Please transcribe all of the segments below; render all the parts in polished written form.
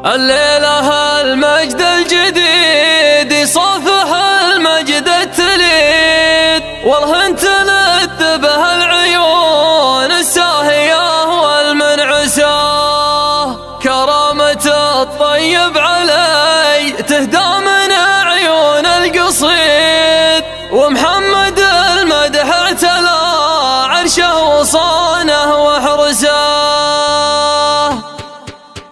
الليلة المجد الجديد يصافح المجد التليد، والهن تلذ به العيون الساهية والمنعسة. كرامة الطيب علي تهدى من عيون القصيد، ومحمد المدح اعتلى عرشه وصانه وحرسه.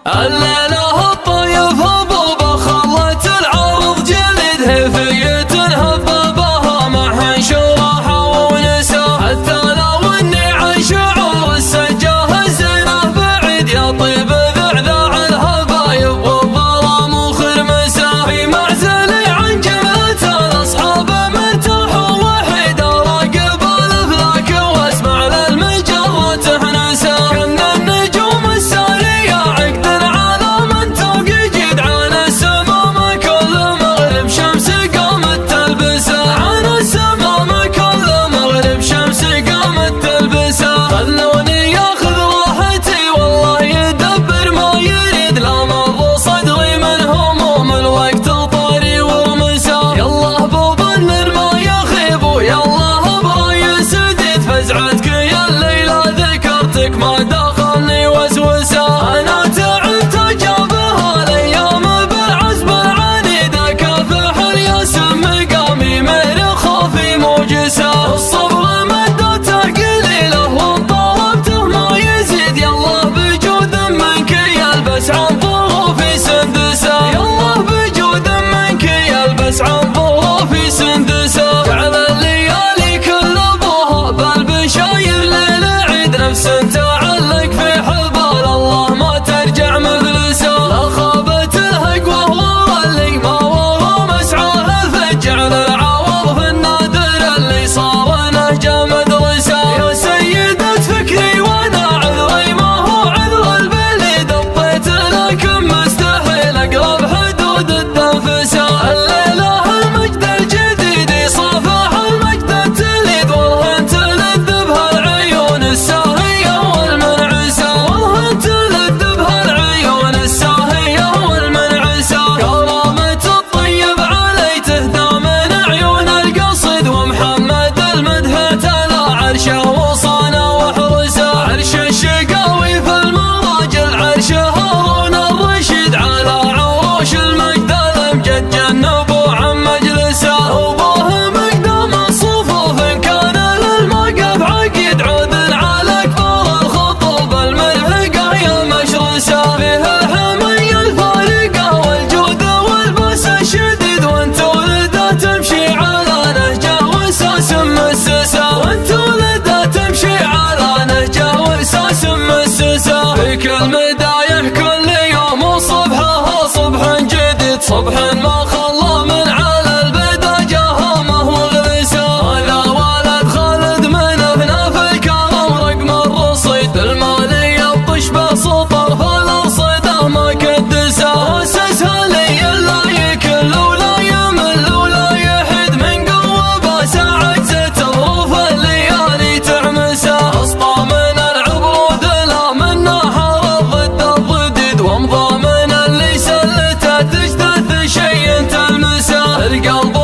الليلة الطيب هبوبة خلت العرض جلد، هفية هببها مع شراحة ونسا. حتى لو اني عن شعور السجاه الزينة بعيد، يا طيب ذعذع الهبايب والظلام وخرمسه. في معزلي عن جملة الاصحاب مرتاح ووحيد، اراقب الافلاك واسمع للمجرة تحنسه. كنا النجوم السارية عقد على من توقي جدعان السمام، كل مغرب شمس قامت تلبسه. عن السمام كل مغرب شمس قامت تلبسه. خلوني ياخذ راحتي والله يدبر ما يريد، لا مر صدري من هموم الوقت طاري ورمسه. يالله بوبنر ما يخيب ويالله براي سديد، فزعتك يا الليلة ذكرتك ما دخلني وسوسه. انا تعبت اجابها الايام بالعزم العنيد، اكافح الياس مقامي مهر خوفي موجسه. الصبر مدته قليله وان طلبته ما يزيد، يالله بجود منك يلبس عن ظروفي سندسه. يالله بجود منك يلبس عن ظروفي سندسه. جعل الليالي كل ابوها بالبشاير ليل عيد، نفس تعلق في حبال الله ما ترجع مفلسه. لا خابت الهق وهو اللي ما ورا مسعاه الفجع، للعوض في النادر اللي صار نهجه مدرسه. يا سيدة فكري وانا عذري ما هو عذر البليد، اطيت لكن مستحيل اقرب حدود التنفسه. الليلة المجد الجديد يصافح المجد التليد، والهن تلذ بها العيون الساهية والمنعسة. والهن تلذ بها العيون الساهية والمنعسة. كرامة الطيب علي تهدى من عيون القصد، ومحمد المدح اعتلى عرشه وصانه وحرسه. عرش الشقاوي في المراجل عرش هارون الرشيد، على عروش المجد الامجد جنبوا عن مجلسه. وبه مقدام الصفوف ان كان للموقف عقيد، عذل على كبار الخطوب الملحقه يا مشرسه. فيه الحمية الفارقه والجود والبس الشديد، وانت ولده تمشي على نهجه واساس مسسه. وانت ولده تمشي على نهجه واساس مسسه. في كل مدايح كل يوم وصبحها صبح جديد، صبح ما خلى من على البدا جهامه وغرسه. هذا ولد خالد من ابناء الكرم رقم الرصيد، المالي يبطش بسطر فالارصده ما كدسه. اسسها لي اللاي كل ولا يمل ولا يحد، من قوه بساعد ست ظروف الليالي تعمسه. اسطى من العبرود لا من نحر ضد الضديد، وامضى من اللي سلته تجتث شيء تلمسه. القلب